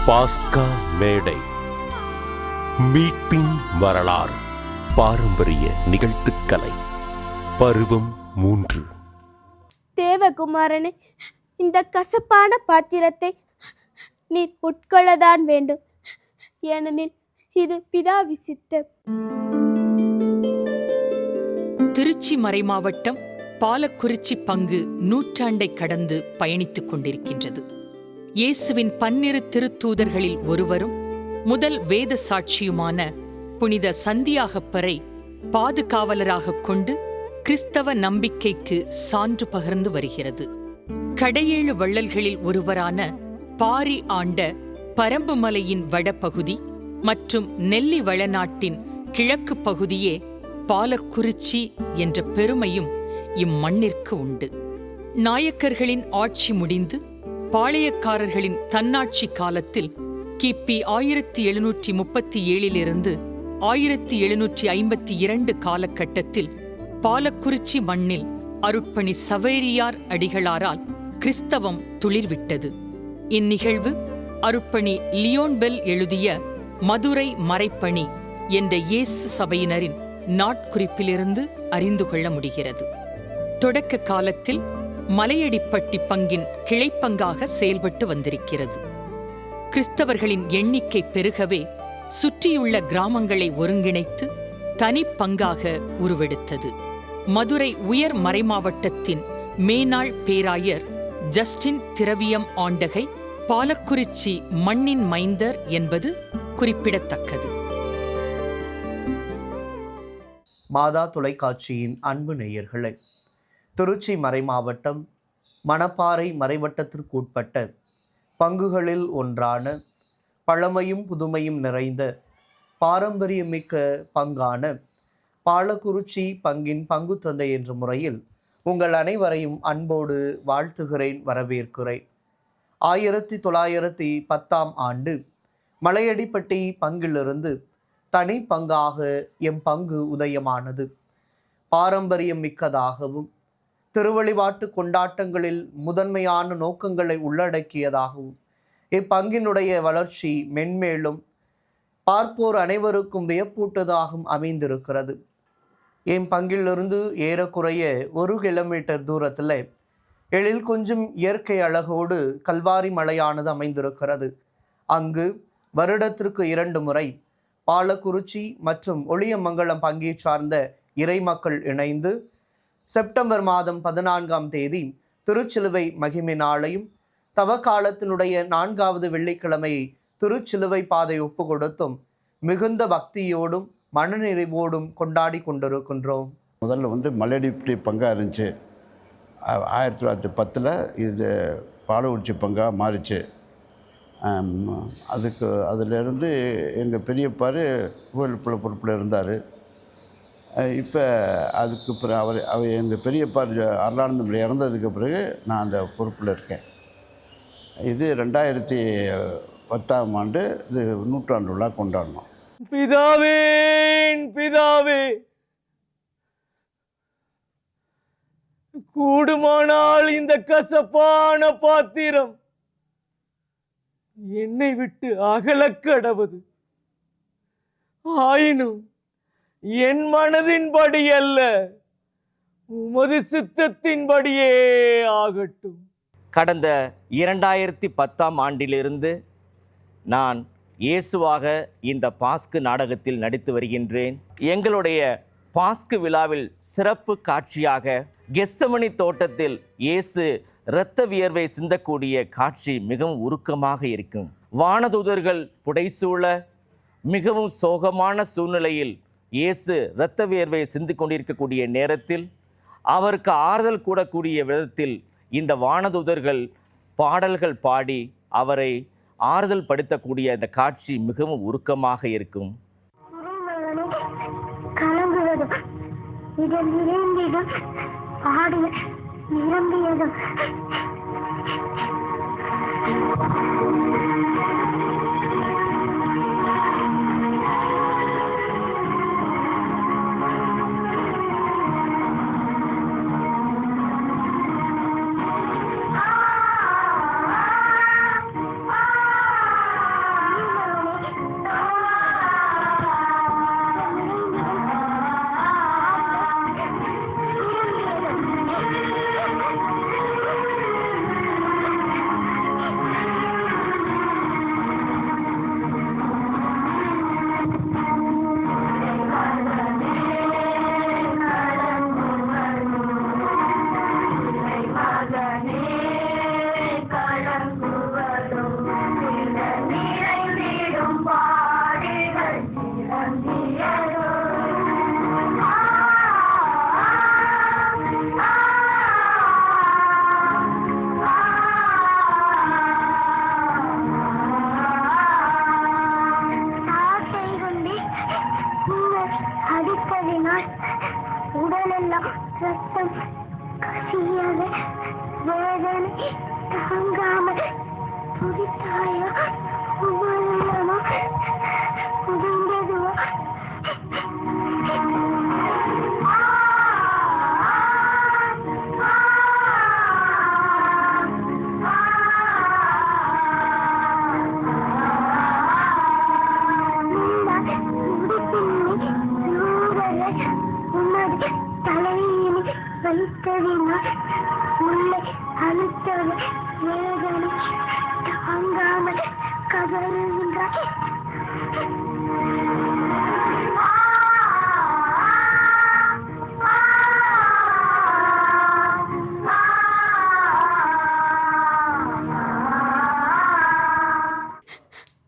பாஸ்கா மேடை. மீட்பின் வரலாறு. பாரம்பரிய நிகழ்த்துக்கலை. பருவம் 3. தேவகுமாரனே, இந்த கசப்பான பாத்திரத்தை நீர் உட்கொள்ளதான் வேண்டும், ஏனெனில் இது பிதாவி சித்தம். திருச்சி மறைமாவட்டம் பாலக்குறிச்சி பங்கு நூற்றாண்டை கடந்து பயணித்துக் கொண்டிருக்கின்றது. இயேசுவின் 12 திருத்தூதர்களில் ஒருவரும் முதல் வேத சாட்சியுமான புனித சந்தியாகப்பரை பாதுகாவலராக கொண்டு கிறிஸ்தவ நம்பிக்கைக்கு சான்று பகர்ந்து வருகிறது. கடையேழு வள்ளல்களில் ஒருவரான பாரி ஆண்ட பரம்புமலையின் வடபகுதி மற்றும் நெல்லி வளநாட்டின் கிழக்கு பகுதியே பாலக்குறிச்சி என்ற பெருமையும் இம்மண்ணிற்கு உண்டு. நாயக்கர்களின் ஆட்சி முடிந்து பாளையக்காரர்களின் தன்னாட்சி காலத்தில் கிபி 1737 1752 காலகட்டத்தில் பாலக்குறிச்சி மண்ணில் அருட்பணி சவேரியார் அடிகளாரால் கிறிஸ்தவம் துளிர்விட்டது. இந்நிகழ்வு அருட்பணி லியோன் பெல் எழுதிய மதுரை மறைப்பணி என்ற இயேசு சபையினரின் நாட்குறிப்பிலிருந்து அறிந்து கொள்ள முடிகிறது. தொடக்க காலத்தில் மலையடிப்பட்டி பங்கின் கிளைப்பங்காக செயல்பட்டு வந்திருக்கிறது. கிறிஸ்தவர்களின் எண்ணிக்கை பெருகவே சுற்றியுள்ள கிராமங்களை ஒருங்கிணைத்து தனி பங்காக உருவெடுத்தது. மதுரை உயர் மறைமாவட்டத்தின் மேனாள் பேராயர் ஜஸ்டின் திரவியம் ஆண்டகை பாலக்குறிச்சி மண்ணின் மைந்தர் என்பது குறிப்பிடத்தக்கது. மாதா தொலைக்காட்சியின் அன்பு நேயர்களே, திருச்சி மறைமாவட்டம் மணப்பாறை மறைவட்டத்திற்குட்பட்ட பங்குகளில் ஒன்றான பழமையும் புதுமையும் நிறைந்த பாரம்பரியமிக்க பங்கான பாலக்குறிச்ி பங்கின் பங்கு தந்தை என்ற முறையில் உங்கள் அனைவரையும் அன்போடு வாழ்த்துகிறேன், வரவேற்கிறேன். 1910 ஆண்டு மலையடிப்பட்டி பங்கிலிருந்து தனி பங்காக எம் பங்கு உதயமானது. பாரம்பரியம் மிக்கதாகவும் திருவழிபாட்டு கொண்டாட்டங்களில் முதன்மையான நோக்கங்களை உள்ளடக்கியதாகவும் இப்பங்கினுடைய வளர்ச்சி மென்மேலும் பார்ப்போர் அனைவருக்கும் வியப்பூட்டதாகவும் அமைந்திருக்கிறது. என் பங்கிலிருந்து ஏறக்குறைய 1 கிலோமீட்டர் தூரத்தில் எழில் கொஞ்சம் இயற்கை அழகோடு கல்வாரி மலையானது அமைந்திருக்கிறது. அங்கு வருடத்திற்கு 2 முறை பாலக்குறிச்சி மற்றும் ஒளியமங்கலம் பங்கை சார்ந்த இறைமக்கள் இணைந்து செப்டம்பர் மாதம் 14ஆம் தேதி திருச்சிலுவை மகிமை நாளையும் தவக்காலத்தினுடைய 4வது வெள்ளிக்கிழமையை திருச்சிலுவை பாதை ஒப்பு கொடுத்தும் மிகுந்த பக்தியோடும் மனநிறைவோடும் கொண்டாடி கொண்டிருக்கின்றோம். முதல்ல மலையடிப்பட்டி பங்காக இருந்துச்சு. 1910 இது பாலக்குறிச்சி பங்காக மாறிச்சு. அதிலிருந்து எங்கள் பெரியப்பார் கோயிலுக்குள்ள பொறுப்பில் இருந்தார். இப்போ அதுக்கு பிறகு அவர் எங்கள் பெரியப்பார் அருளானந்தம் இறந்ததுக்கு பிறகு நான் அந்த பொறுப்பில் இருக்கேன். இது 2010ஆம் ஆண்டு இது நூற்றாண்டு விழா கொண்டாடணும். பிதாவே, பிதாவே, கூடுமானால் இந்த கசப்பான பாத்திரம் என்னை விட்டு அகலக்கடவது. ஆயினும் என் மனதின்படி அல்ல, உமது சித்தத்தின்படியே ஆகட்டும். கடந்த 2010ஆம் ஆண்டிலிருந்து நான் இயேசுவாக இந்த பாஸ்கு நாடகத்தில் நடித்து வருகின்றேன். எங்களுடைய பாஸ்கு விழாவில் சிறப்பு காட்சியாக கெத்செமனி தோட்டத்தில் இயேசு இரத்த வியர்வை சிந்தக்கூடிய காட்சி மிகவும் உருக்கமாக இருக்கும். வானதூதர்கள் புடைசூழ மிகவும் சோகமான சூழ்நிலையில் இயேசு இரத்த வியர்வை சிந்து கொண்டிருக்கக்கூடிய நேரத்தில் அவருக்கு ஆறுதல் கூடக்கூடிய விதத்தில் இந்த வானதூதர்கள் பாடல்கள் பாடி அவரை ஆறுதல் படுத்தக்கூடிய அந்த காட்சி மிகவும் உருக்கமாக இருக்கும்.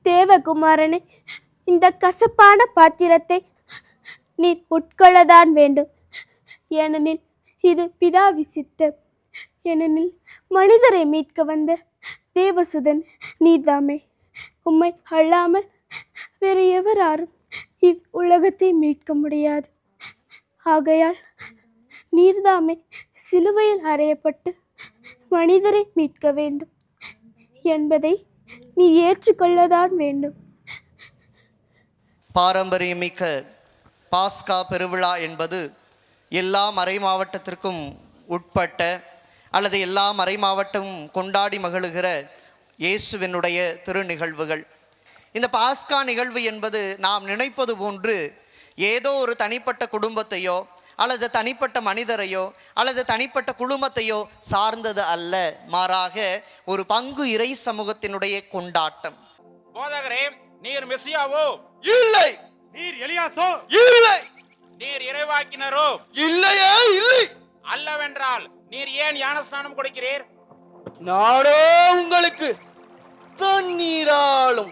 தேவகுமாரனே, இந்த கசப்பான பாத்திரத்தை நீர் உட்கொள்ளதான் வேண்டும். ஏனெனில் இது பிதாவி சித்தம். ஏனெனில் மனிதரை மீட்க வந்த தேவசுதன் நீர்தாமே. உம்மை அல்லாமல் வேறு எவராரும் இவ் உலகத்தை மீட்க முடியாது. ஆகையால் நீர்தாமே சிலுவையில் அறையப்பட்டு மனிதரை மீட்க வேண்டும் என்பதை நீ ஏற்றுக்கொள்ளதான் வேண்டும். பாரம்பரியமிக்க பாஸ்கா பெருவிழா என்பது எல்லா மறை மாவட்டத்திற்கும் உட்பட்ட அல்லது எல்லா மறை மாவட்டமும் கொண்டாடி மகிழுகிற இயேசுவினுடைய திருநிகழ்வுகள். இந்த பாஸ்கா நிகழ்வு என்பது நாம் நினைப்பது போன்று ஏதோ ஒரு தனிப்பட்ட குடும்பத்தையோ அல்லது தனிப்பட்ட மனிதரையோ அல்லது தனிப்பட்ட குழுமத்தையோ சார்ந்தது அல்ல. மாறாக ஒரு பங்கு இறை சமூகத்தினுடைய கொண்டாட்டம். போதகரே, நீர் மெசியாவோ? இல்லை. நீர் எலியாசோ? இல்லை. நீர் இறைவாக்கினரோ? இல்லையே இல்லை. அல்லவென்றால் நீர் ஏன் ஞானஸ்நானம் கொடுக்கிறீர்? நானோ உங்களுக்கு தண்ணீராலும்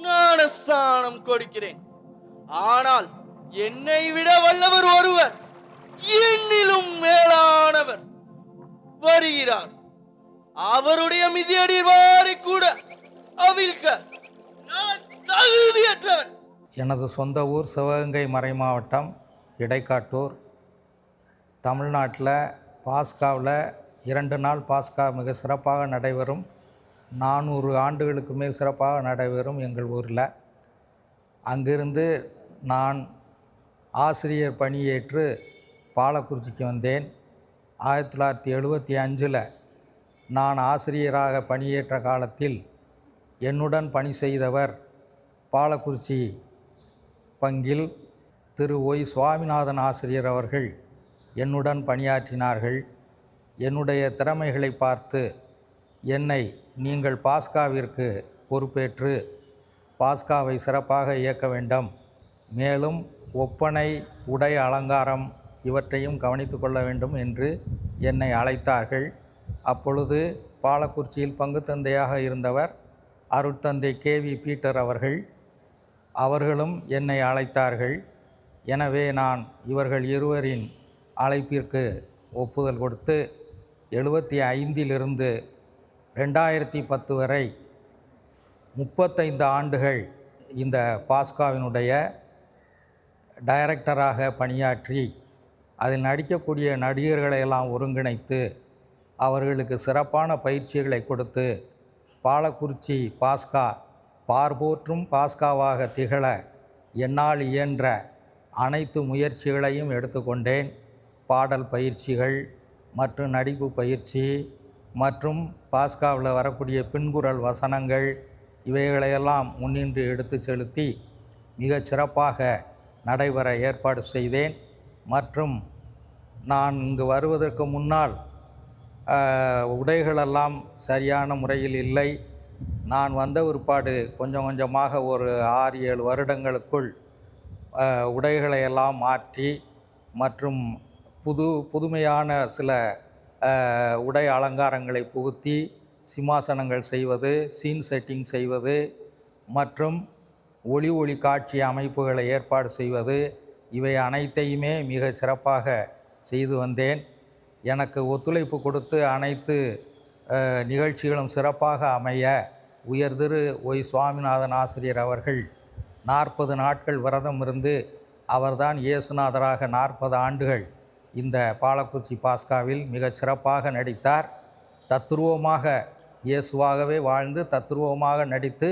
ஞானஸ்நானம் கொடுக்கிறேன். ஆனால் என்னை விட வல்லவர் ஒருவர், என்னிலும் மேலானவர் வருகிறார். அவருடைய மிதியடி வாரி கூட அவிழ்க்க நான் தகுதியற்றவன். எனது சொந்த ஊர் சிவகங்கை மறைமாவட்டம் இடைக்காட்டூர். தமிழ்நாட்டில் பாஸ்காவில் 2 நாள் பாஸ்கா மிக சிறப்பாக நடைபெறும். 400 ஆண்டுகளுக்கு மேல் சிறப்பாக நடைபெறும் எங்கள் ஊரில். அங்கிருந்து நான் ஆசிரியர் பணியேற்று பாலக்குறிச்சிக்கு வந்தேன். 1975 நான் ஆசிரியராக பணியேற்ற காலத்தில் என்னுடன் பணி செய்தவர் பாலக்குறிச்சி பங்கில் திரு ஒய் சுவாமிநாதன் ஆசிரியர் அவர்கள் என்னுடன் பணியாற்றினார்கள். என்னுடைய திறமைகளை பார்த்து என்னை நீங்கள் பாஸ்காவிற்கு பொறுப்பேற்று பாஸ்காவை சிறப்பாக இயக்க வேண்டும், மேலும் ஒப்பனை, உடை அலங்காரம் இவற்றையும் கவனித்து கொள்ள வேண்டும் என்று என்னை அழைத்தார்கள். அப்பொழுது பாலக்குறிச்சியில் பங்கு தந்தையாக இருந்தவர் அருட்தந்தை KV பீட்டர் அவர்களும் என்னை அழைத்தார்கள். எனவே நான் இவர்கள் இருவரின் அழைப்பிற்கு ஒப்புதல் கொடுத்து 75 2010 வரை 35 ஆண்டுகள் இந்த பாஸ்காவினுடைய டைரக்டராக பணியாற்றி அதில் நடிக்கக்கூடிய நடிகர்களையெல்லாம் ஒருங்கிணைத்து அவர்களுக்கு சிறப்பான பயிற்சிகளை கொடுத்து பாலக்குறிச்சி பாஸ்கா பார்போற்றும் பாஸ்காவாக திகழ என்னால் இயன்ற அனைத்து முயற்சிகளையும் எடுத்துக்கொண்டேன். பாடல் பயிற்சிகள் மற்றும் நடிப்பு பயிற்சி மற்றும் பாஸ்காவில் வரக்கூடிய பின்குரல் வசனங்கள் இவைகளையெல்லாம் முன்னின்று எடுத்து செலுத்தி மிகச் சிறப்பாக நடைபெற ஏற்பாடு செய்தேன். மற்றும் நான் இங்கு வருவதற்கு முன்னால் உடைகளெல்லாம் சரியான முறையில் இல்லை. நான் வந்த பிற்பாடு கொஞ்சம் கொஞ்சமாக ஒரு 6-7 வருடங்களுக்குள் உடைகளையெல்லாம் மாற்றி மற்றும் புதுமையான சில உடை அலங்காரங்களை புகுத்தி சிம்மாசனங்கள் செய்வது, சீன் செட்டிங் செய்வது மற்றும் ஒளி காட்சி அமைப்புகளை ஏற்பாடு செய்வது, இவை அனைத்தையுமே மிக சிறப்பாக செய்து வந்தேன். எனக்கு ஒத்துழைப்பு கொடுத்து அனைத்து நிகழ்ச்சிகளும் சிறப்பாக அமைய உயர்திரு ஒய் சுவாமிநாதன் ஆசிரியர் அவர்கள் 40 நாட்கள் விரதம் இருந்து அவர்தான் இயேசுநாதராக 40 ஆண்டுகள் இந்த பாலக்குறிச்சி பாஸ்காவில் மிகச் சிறப்பாக நடித்தார். தத்துருவமாக இயேசுவாகவே வாழ்ந்து தத்ரூபமாக நடித்து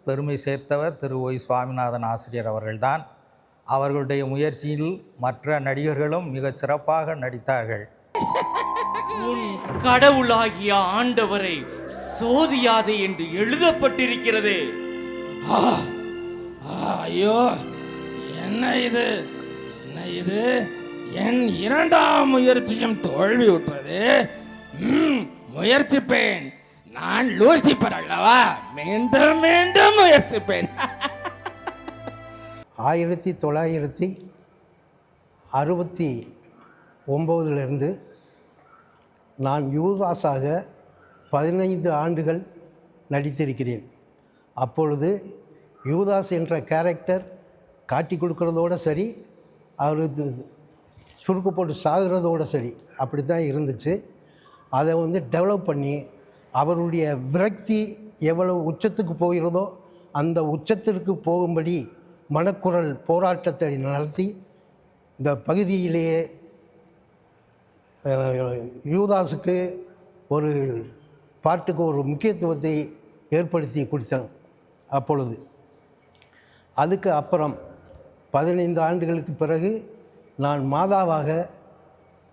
பெருமை சேர்த்தவர் திரு ஒய் சுவாமிநாதன் ஆசிரியர் அவர்கள்தான். அவர்களுடைய முயற்சியில் மற்ற நடிகர்களும் மிகச் சிறப்பாக நடித்தார்கள். உன் கடவுளாகிய ஆண்டவரை சோதியாதே என்று எழுதப்பட்டிருக்கிறது. ஐயோ, என்ன இது, என்ன இது? என் இரண்டாம் முயற்சியும் தோல்வியுற்றது. முயற்சிப்பேன், நான் லூசிபர் அல்லவா, மீண்டும் மீண்டும் முயற்சிப்பேன். 1969 நான் யூதாஸாக 15 ஆண்டுகள் நடித்திருக்கிறேன். அப்பொழுது யூதாஸ் என்ற கேரக்டர் காட்டி கொடுக்கறதோடு சரி, அவருக்கு சுருக்கு போட்டு சாகிறதோடு சரி, அப்படி தான் இருந்துச்சு. அதை டெவலப் பண்ணி அவருடைய விரக்தி எவ்வளவு உச்சத்துக்கு போகிறதோ அந்த உச்சத்திற்கு போகும்படி மனக்குரல் போராட்டத்தை நடத்தி இந்த பகுதியிலேயே யூதாஸுக்கு ஒரு பாட்டுக்கு ஒரு முக்கியத்துவத்தை ஏற்படுத்தி கொடுத்தாங்க. அப்பொழுது அதுக்கு அப்புறம் 15 ஆண்டுகளுக்கு பிறகு நான் மாதாவாக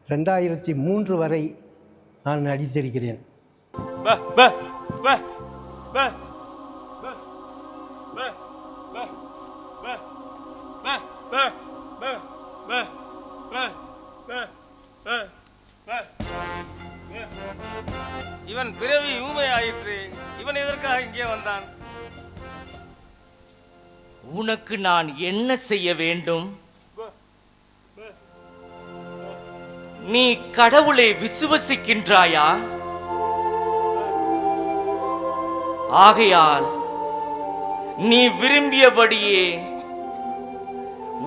2003 வரை நான் நடித்திருக்கிறேன். இவன் பிறவி ஊமை ஆயிற்று. இவன் எதற்காக இங்கே வந்தான்? உனக்கு நான் என்ன செய்ய வேண்டும்? நீ கடவுளை விசுவசிக்கின்றாயா? ஆகையால் நீ விரும்பியபடியே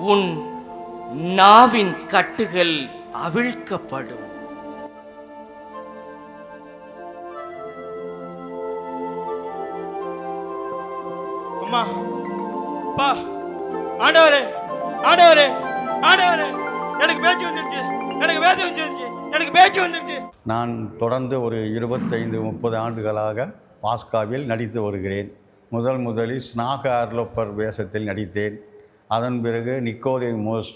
உன் நாவின் கட்டுகள் அவிழ்க்கப்படும். அம்மா, பா, ஆண்டவரே, ஆண்டவரே, ஆண்டவரே, எனக்கு பேச்சு வந்துருச்சு, எனக்கு பேச்சு வந்துருச்சு, எனக்கு பேச்சு வந்துருச்சு. நான் தொடர்ந்து ஒரு 25-30 ஆண்டுகளாக பாஸ்காவில் நடித்து வருகிறேன். முதலில் ஸ்நாக அர்லோப்பர் வேஷத்தில் நடித்தேன். அதன் பிறகு நிக்கோதேமோஸ்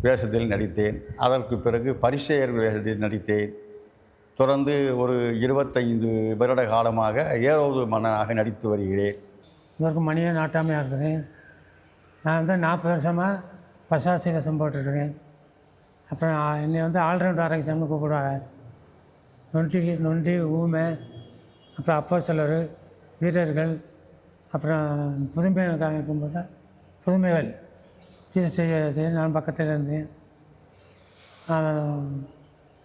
வேஷத்தில் நடித்தேன். அதற்கு பிறகு பரிசேயர் வேஷத்தில் நடித்தேன். தொடர்ந்து ஒரு 25 வருட காலமாக ஏரோது மன்னனாக நடித்து வருகிறேன். இதற்கு மணியை நாட்டாமையாக இருக்கிறேன். நான் 40 வருஷமாக பசாசி வேஷம் போட்டிருக்கிறேன். அப்புறம் என்னை ஆல்ரவுண்ட் ஆரோக்கியம்னு கூப்பிடுவாங்க. நொண்டி, ஊமை, அப்புறம் அப்போ சிலர் வீரர்கள், அப்புறம் புதுமை இருக்கும்போது புதுமைகள் செய்ய நான் பக்கத்தில் இருந்தேன்.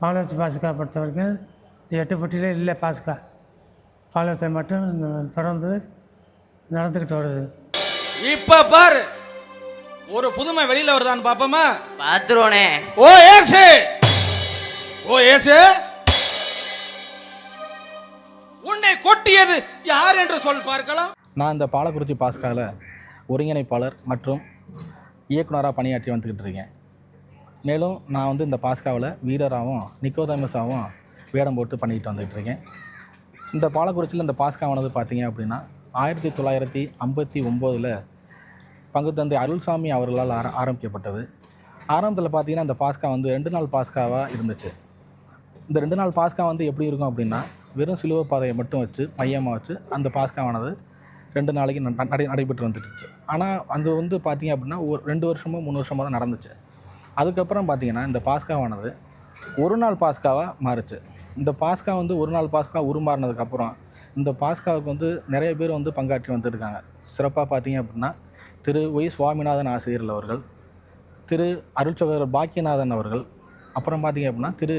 பாலவச்சி பாஸ்கா பொறுத்த வரைக்கும் 8 பட்டியில் இல்லை. பாஸ்கா பாலவச்சை மட்டும் தொடர்ந்து நடந்துக்கிட்டு வருது. இப்ப பாரு, ஒரு புதுமை வெளியில வருதான்னு பாப்போமா? பாத்துருவோனே. ஓ ஏசு, ஓ ஏசு, உன்னை கொட்டியது யார் என்று சொல் பார்க்கலாம். நான் இந்த பாலக்குறிச்சி பாஸ்காவில் ஒருங்கிணைப்பாளர் மற்றும் இயக்குனராக பணியாற்றி வந்துக்கிட்டு இருக்கேன். மேலும் நான் இந்த பாஸ்காவில் வீரராகவும் நிக்கோதேமஸாகவும் வேடம் போட்டு பண்ணிக்கிட்டு வந்துக்கிட்டு இருக்கேன். இந்த பாலக்குறிச்சியில் இந்த பாஸ்காவானது பார்த்தீங்க அப்படின்னா 1959 பங்கு தந்தை அருள்சாமி அவர்களால் ஆரம்பிக்கப்பட்டது. ஆரம்பத்தில் பார்த்தீங்கன்னா இந்த பாஸ்கா 2 நாள் பாஸ்காவாக இருந்துச்சு. இந்த 2 நாள் பாஸ்கா எப்படி இருக்கும் அப்படின்னா, வெறும் சிலுவை பாதையை மட்டும் வச்சு மையமாக வச்சு அந்த பாஸ்காவானது 2 நாளைக்கு நடைபெற்று வந்துடுச்சு. ஆனால் அது பார்த்தீங்க அப்படின்னா ஒரு 2 வருஷமோ 3 வருஷமோ தான் நடந்துச்சு. அதுக்கப்புறம் பார்த்தீங்கன்னா இந்த பாஸ்காவானது 1 நாள் பாஸ்காவாக மாறுச்சு. இந்த பாஸ்கா 1 நாள் பாஸ்கா உருமாறினதுக்கப்புறம் இந்த பாஸ்காவுக்கு நிறைய பேர் பங்காற்றி வந்துருக்காங்க. சிறப்பாக பார்த்தீங்க அப்படின்னா திரு ஒய் சுவாமிநாதன் ஆசிரியர் அவர்கள், திரு அருட்சகோதரர் பாக்கியநாதன் அவர்கள், அப்புறம் பார்த்தீங்க அப்படின்னா திரு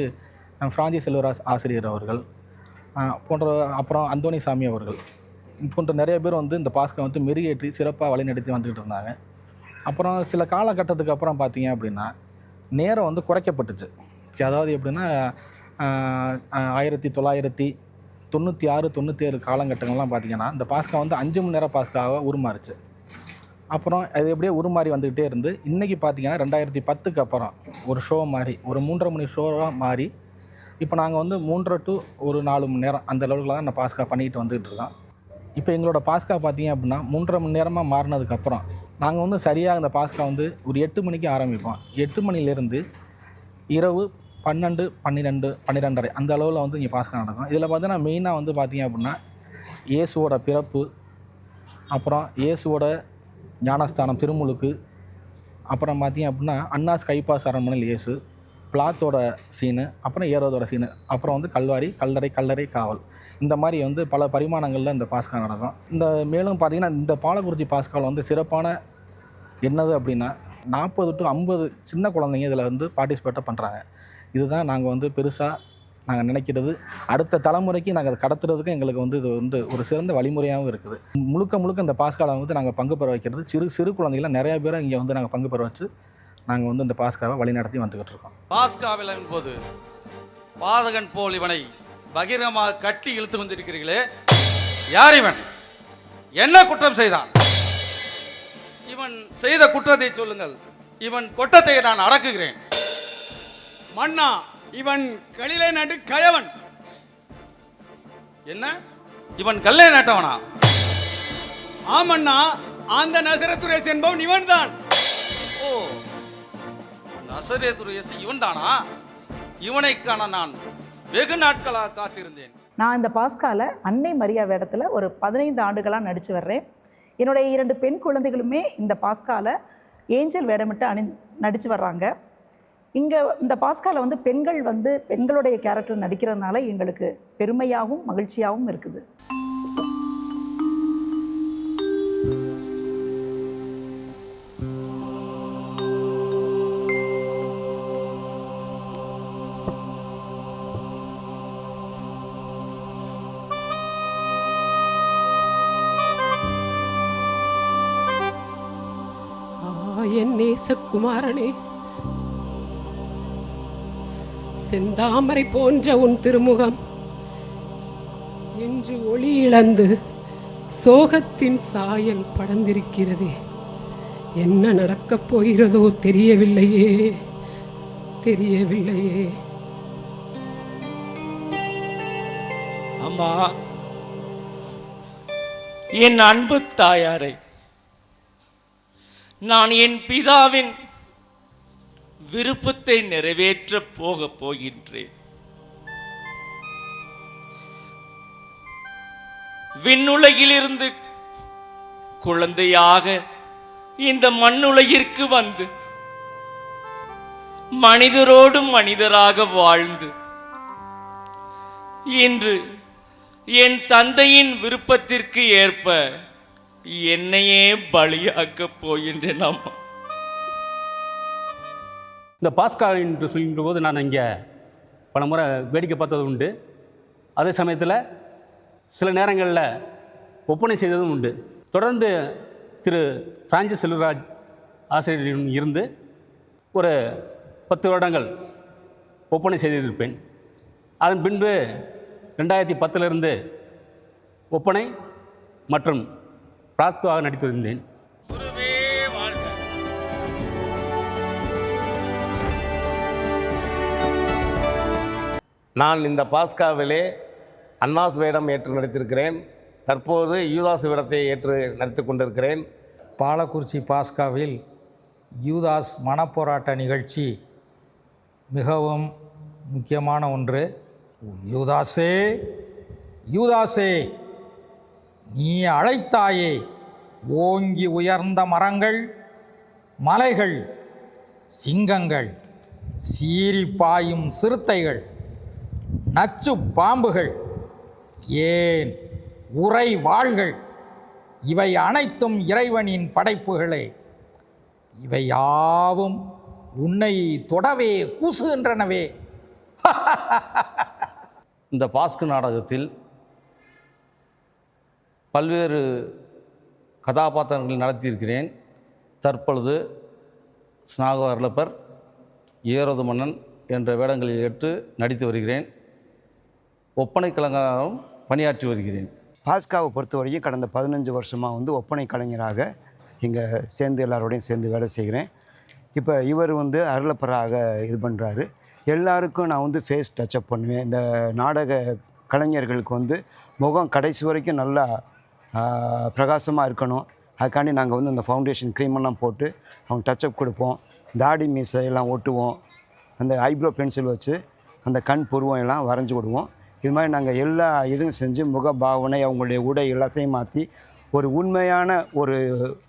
பிரான்சிஸ் செல்வராஜ் ஆசிரியர் அவர்கள் அப்புறம் அந்தோணிசாமி அவர்கள் போன்ற நிறைய பேர் இந்த பாஸ்கா மெருகேற்றி சிறப்பாக வழிநடத்தி வந்துக்கிட்டு இருந்தாங்க. அப்புறம் சில காலகட்டத்துக்கு அப்புறம் பார்த்தீங்க அப்படின்னா நேரம் குறைக்கப்பட்டுச்சு. அதாவது எப்படின்னா 1996-97 காலகட்டங்கள்லாம் பார்த்திங்கன்னா இந்த பாஸ்கா 5 மணி நேரம் பாஸ்காவாக உருமாறுச்சு. அப்புறம் அது எப்படியே உருமாறி வந்துக்கிட்டே இருந்து இன்றைக்கி பார்த்திங்கன்னா 2010க்கு அப்புறம் ஒரு ஷோ மாதிரி ஒரு 3.5 மணி ஷோவாக மாறி இப்போ நாங்கள் வந்து 3:30 to 4 மணி நேரம் அந்த அளவுக்கு தான் நான் பாஸ்கா பண்ணிக்கிட்டு வந்துக்கிட்டு இருக்கோம். இப்போ எங்களோட பாஸ்கா பார்த்தீங்க அப்படின்னா 3:30 மணி நேரமாக மாறினதுக்கப்புறம் நாங்கள் வந்து சரியாக அந்த பாஸ்கா வந்து ஒரு 8 மணிக்கு ஆரம்பிப்போம். 8 மணிலேருந்து இரவு 12, 12, 12:30 அந்த அளவில் வந்து இங்கே பாஸ்கா நடக்கும். இதில் பார்த்தீங்கன்னா மெயினாக வந்து பார்த்தீங்க அப்படின்னா இயேசுவோட பிறப்பு, அப்புறம் இயேசுவோட ஞானஸ்தானம் திருமுழுக்கு, அப்புறம் பார்த்தீங்க அப்படின்னா அன்னாஸ் கைப்பாஸ் அரண்மனையில் இயேசு, பிளாத்தோட சீனு, அப்புறம் ஏரோதோட சீனு, அப்புறம் வந்து கல்வாரி, கல்லறை காவல், இந்த மாதிரி வந்து பல பரிமாணங்களில் இந்த பாஸ்கா நடக்கும். இந்த மேலும் பார்த்திங்கன்னா இந்த பாலக்குறிச்சி பாஸ்காவில் வந்து சிறப்பான என்னது அப்படின்னா 40 to 50 சின்ன குழந்தைங்க இதில் வந்து பார்ட்டிசிபேட்டாக பண்ணுறாங்க. இதுதான் நாங்கள் வந்து பெருசாக நாங்கள் நினைக்கிறது. அடுத்த தலைமுறைக்கு நாங்கள் அதை கடத்துறதுக்கு எங்களுக்கு வந்து இது வந்து ஒரு சிறந்த வழிமுறையாகவும் இருக்குது. முழுக்க இந்த பாஸ்காவில் வந்து நாங்கள் பங்கு பெற வைக்கிறது சிறு குழந்தைகளை நிறையா பேரை இங்கே வந்து நாங்கள் பங்கு பெற வச்சு நாங்கள் வந்து இந்த பாஸ்காவை வழிநடத்தி வந்துக்கிட்டு இருக்கோம். பாஸ்காவில் போது பாதகன் போல் இவனை பகிரமாக கட்டி இழுத்து வந்திருக்கிறீர்களே, யார் இவன்? என்ன குற்றம் செய்தான்? இவன் செய்த குற்றத்தை சொல்லுங்கள். இவன் கொட்டத்தை நான் அடக்குகிறேன். மன்னா, இவன் கலிலே நடு கயவன். என்ன? இவன் கல்லை நட்டவனா? ஆமண்ணா, அந்த நசரத்துரேஸ் என்பவன் இவன்தான். ஓ, நசரேத்துரேஸ் இவன் தானா? இவனை காண நான் வெகு நாட்களாக காத்திருந்தேன். நான் இந்த பாஸ்கால அன்னை மரியா வேடத்தில் ஒரு 15 ஆண்டுகளாக நடித்து வர்றேன். என்னுடைய 2 பெண் குழந்தைகளுமே இந்த பாஸ்கால ஏஞ்சல் வேடமிட்டு நடித்து வர்றாங்க. இங்கே இந்த பாஸ்கால வந்து பெண்கள் வந்து பெண்களுடைய கேரக்டர் நடிக்கிறதுனால எங்களுக்கு பெருமையாகவும் மகிழ்ச்சியாகவும் இருக்குது. என் நேசகுமாரனே, செந்தாமரை போன்ற உன் திருமுகம் என்று ஒளி இழந்து சோகத்தின் சாயல் படர்ந்திருக்கிறதே. என்ன நடக்கப் போகிறதோ தெரியவில்லையே. அம்மா, என் அன்பு தாயாரை நான் என் பிதாவின் விருப்பத்தை நிறைவேற்றப் போகின்றேன். விண்ணுலகிலிருந்து குழந்தையாக இந்த மண்ணுலகிற்கு வந்து மனிதரோடு மனிதராக வாழ்ந்து இன்று என் தந்தையின் விருப்பத்திற்கு ஏற்ப என்னையே பலியாக்கப் போகின்றேன். அம்மா, இந்த பாஸ்கா என்று சொல்கின்ற போது நான் இங்கே பல முறை வேடிக்கை பார்த்தது உண்டு. அதே சமயத்தில் சில நேரங்களில் ஒப்பனை செய்ததும் உண்டு. தொடர்ந்து திரு பிரான்சிஸ் செல்வராஜ் ஆசிரியரிடம் இருந்து ஒரு 10 வருடங்கள் ஒப்பனை செய்திருப்பேன். அதன் பின்பு 2010 ஒப்பனை மற்றும் பிராத்துவாக நடித்திருந்தேன். நான் இந்த பாஸ்காவிலே அன்னாஸ் வேடம் ஏற்று நடித்திருக்கிறேன். தற்போது யூதாஸ் வேடத்தை ஏற்று நடித்து கொண்டிருக்கிறேன். பாலக்குறிச்சி பாஸ்காவில் யூதாஸ் மனப்போராட்ட நிகழ்ச்சி மிகவும் முக்கியமான ஒன்று. யூதாசே, யூதாசே, நீ அழைத்தாயே, ஓங்கி உயர்ந்த மரங்கள், மலைகள், சிங்கங்கள், சீறி பாயும் சிறுத்தைகள், நச்சு பாம்புகள், ஏன் உரை வாள்கள், இவை அனைத்தும் இறைவனின் படைப்புகளே. இவை யாவும் உன்னை தொடவே கூசுகின்றனவே. இந்த பாஸ்கு நாடகத்தில் பல்வேறு கதாபாத்திரங்கள் நடத்தியிருக்கிறேன். தற்பொழுது ஸ்நாகவர்லப்பர், ஏரோது மன்னன் என்ற வேடங்களில் ஏற்று நடித்து வருகிறேன். ஒப்பனை கலைஞராகவும் பணியாற்றி வருகிறேன். பாஸ்காவை பொறுத்தவரைக்கும் கடந்த 15 வருஷமாக வந்து ஒப்பனை கலைஞராக இங்கே எல்லாரோடையும் சேர்ந்து வேலை செய்கிறேன். இப்போ இவர் அருளப்பராக இது பண்ணுறாரு. எல்லாருக்கும் நான் வந்து ஃபேஸ் டச்சப் பண்ணுவேன். இந்த நாடக கலைஞர்களுக்கு வந்து முகம் கடைசி வரைக்கும் நல்லா பிரகாசமாக இருக்கணும். அதுக்காண்டி நாங்கள் வந்து அந்த ஃபவுண்டேஷன் க்ரீமெல்லாம் போட்டு அவங்க டச்சப் கொடுப்போம். தாடி மீசை எல்லாம் ஒட்டுவோம். அந்த ஐப்ரோ பென்சில் வச்சு அந்த கண் புருவம் எல்லாம் வரைஞ்சி விடுவோம். இது மாதிரி நாங்கள் எல்லா இதுவும் செஞ்சு முக பாவனை, அவங்களுடைய உடை எல்லாத்தையும் மாற்றி ஒரு உண்மையான ஒரு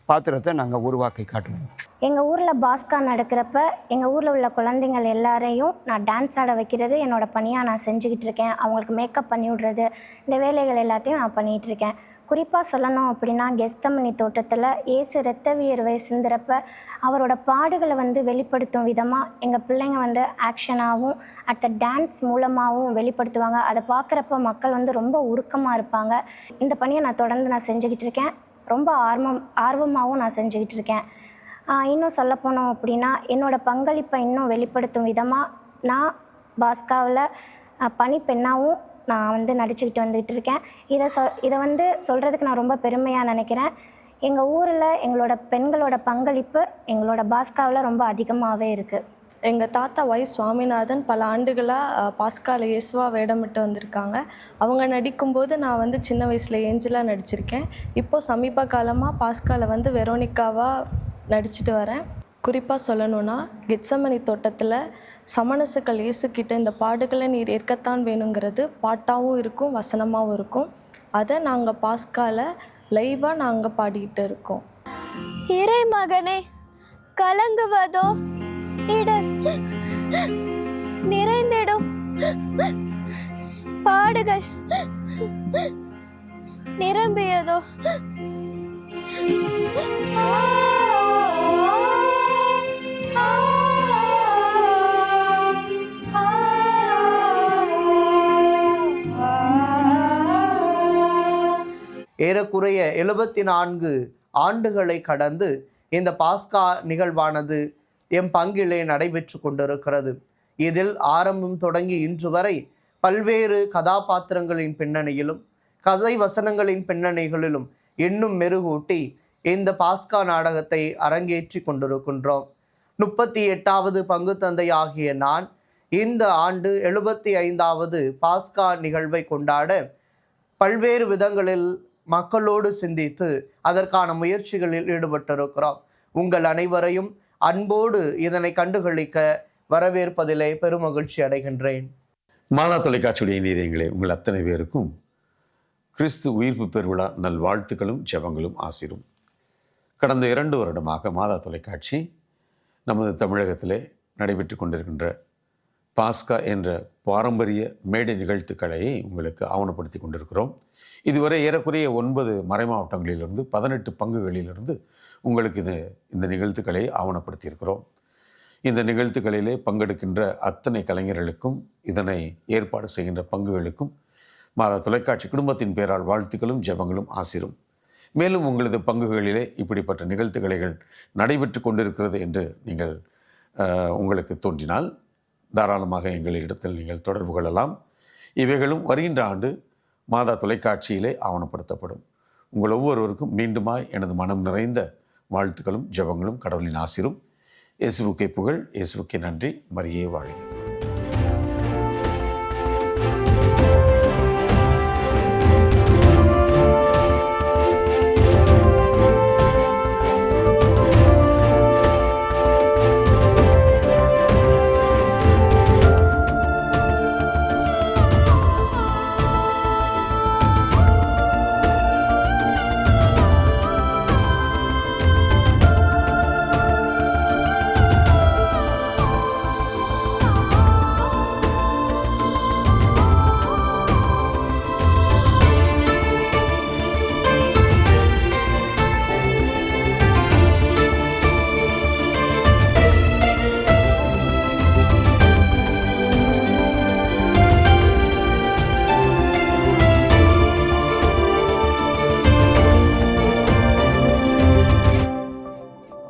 பாத்திரத்தை நாங்கள் உருவாக்கி காட்டுவோம். எங்கள் ஊரில் பாஸ்கா நடக்கிறப்ப எங்கள் ஊரில் உள்ள குழந்தைங்கள் எல்லாரையும் நான் டான்ஸ் ஆட வைக்கிறது என்னோடய பணியாக நான் செஞ்சுக்கிட்டு இருக்கேன். அவங்களுக்கு மேக்கப் பண்ணி விடுறது, இந்த வேலைகள் எல்லாத்தையும் நான் பண்ணிகிட்ருக்கேன். குறிப்பாக சொல்லணும் அப்படின்னா, கெஸ்தமனி தோட்டத்தில் இயேசு இரத்த வியர்வை சிந்துறப்ப அவரோட பாடுகளை வந்து வெளிப்படுத்தும் விதமாக எங்கள் பிள்ளைங்க வந்து ஆக்ஷனாகவும் அடுத்த டான்ஸ் மூலமாகவும் வெளிப்படுத்துவாங்க. அதை பார்க்குறப்ப மக்கள் வந்து ரொம்ப உருக்கமாக இருப்பாங்க. இந்த பணியை நான் தொடர்ந்து நான் செஞ்சுக்கிட்டு இருக்கேன். ரொம்ப ஆர்வமாகவும் நான் செஞ்சுக்கிட்டு இருக்கேன். இன்னும் சொல்லப்போனோம் அப்படின்னா, என்னோடய பங்களிப்பை இன்னும் வெளிப்படுத்தும் விதமாக நான் பாஸ்காவில் பணிப்பெண்ணாகவும் நான் வந்து நடிச்சுக்கிட்டு வந்துகிட்டு இருக்கேன். இதை வந்து சொல்கிறதுக்கு நான் ரொம்ப பெருமையாக நினைக்கிறேன். எங்கள் ஊரில் எங்களோட பெண்களோட பங்களிப்பு எங்களோட பாஸ்காவில் ரொம்ப அதிகமாகவே இருக்குது. எங்கள் தாத்தா சுவாமிநாதன் பல ஆண்டுகளாக பாஸ்காவில் இயேசுவா வேடமிட்டு வந்திருக்காங்க. அவங்க நடிக்கும்போது நான் வந்து சின்ன வயசில் ஏஞ்சலாக நடிச்சிருக்கேன். இப்போது சமீப காலமாக பாஸ்காவில் வந்து வெரோனிக்காவாக நடிச்சிட்டு வரேன். குறிப்பாக சொல்லணுன்னா, கெத்சமனி தோட்டத்தில் சமணசுக்கள் இயேசுக்கிட்ட இந்த பாடுகளை நீர் ஏற்கத்தான் வேணுங்கிறது பாட்டாகவும் இருக்கும், வசனமாகவும் இருக்கும். அதை நாங்கள் பாஸ்காவில் லைவாக நாங்கள் பாடிக்கிட்டு இருக்கோம். இறை மகனே, கலங்குவதோ இடர் நிறைந்திடும், பாடுகள் நிரம்பியதோ ஏறக்குறைய 74 ஆண்டுகளை கடந்து இந்த பாஸ்கா நிகழ்வானது எம் பங்கிலே நடைபெற்று கொண்டிருக்கிறது. இதில் ஆரம்பம் தொடங்கி இன்று வரை பல்வேறு கதாபாத்திரங்களின் பின்னணியிலும் கதை வசனங்களின் பின்னணிகளிலும் இன்னும் மெருகூட்டி இந்த பாஸ்கா நாடகத்தை அரங்கேற்றி கொண்டிருக்கின்றோம். 38வது பங்கு தந்தை ஆகிய நான் இந்த ஆண்டு 75வது பாஸ்கா நிகழ்வை கொண்டாட பல்வேறு விதங்களில் மக்களோடு சிந்தித்து அதற்கான முயற்சிகளில் ஈடுபட்டிருக்கிறோம். உங்கள் அனைவரையும் அன்போடு இதனை கண்டுகளிக்க வரவேற்பதிலே பெருமகிழ்ச்சி அடைகின்றேன். மாதா தொலைக்காட்சியுடைய நீதியங்களே, உங்கள் அத்தனை பேருக்கும் கிறிஸ்து உயிர்ப்பு பெருவிழா நல்வாழ்த்துக்களும் ஜெபங்களும் ஆசிரும். கடந்த 2 வருடமாக மாதா தொலைக்காட்சி நமது தமிழகத்திலே நடைபெற்று கொண்டிருக்கின்ற பாஸ்கா என்ற பாரம்பரிய மேடை நிகழ்த்துக்களையை உங்களுக்கு ஆவணப்படுத்தி கொண்டிருக்கிறோம். இதுவரை ஏறக்குறைய 9 மறைமாவட்டங்களிலிருந்து 18 பங்குகளிலிருந்து உங்களுக்கு இந்த நிகழ்த்துக்களை ஆவணப்படுத்தியிருக்கிறோம். இந்த நிகழ்த்துக்களிலே பங்கெடுக்கின்ற அத்தனை கலைஞர்களுக்கும் இதனை ஏற்பாடு செய்கின்ற பங்குகளுக்கும் மாதா தொலைக்காட்சி குடும்பத்தின் பேரால் வாழ்த்துக்களும் ஜெபங்களும் ஆசிரும். மேலும் உங்களது பங்குகளிலே இப்படிப்பட்ட நிகழ்த்துக்களைகள் நடைபெற்று கொண்டிருக்கிறது என்று நீங்கள் உங்களுக்கு தோன்றினால் தாராளமாக எங்களிடத்தில் நீங்கள் தொடர்பு கொள்ளலாம். இவைகளும் வருகின்ற ஆண்டு மாதா தொலைக்காட்சியிலே ஆவணப்படுத்தப்படும். உங்கள் ஒவ்வொருவருக்கும் மீண்டுமாய் எனது மனம் நிறைந்த வாழ்த்துக்களும் ஜெபங்களும் கடவுளின் ஆசிரும். இயேசுவுக்கே புகழ், இயேசுவுக்கே நன்றி, மரியே வாழ்க.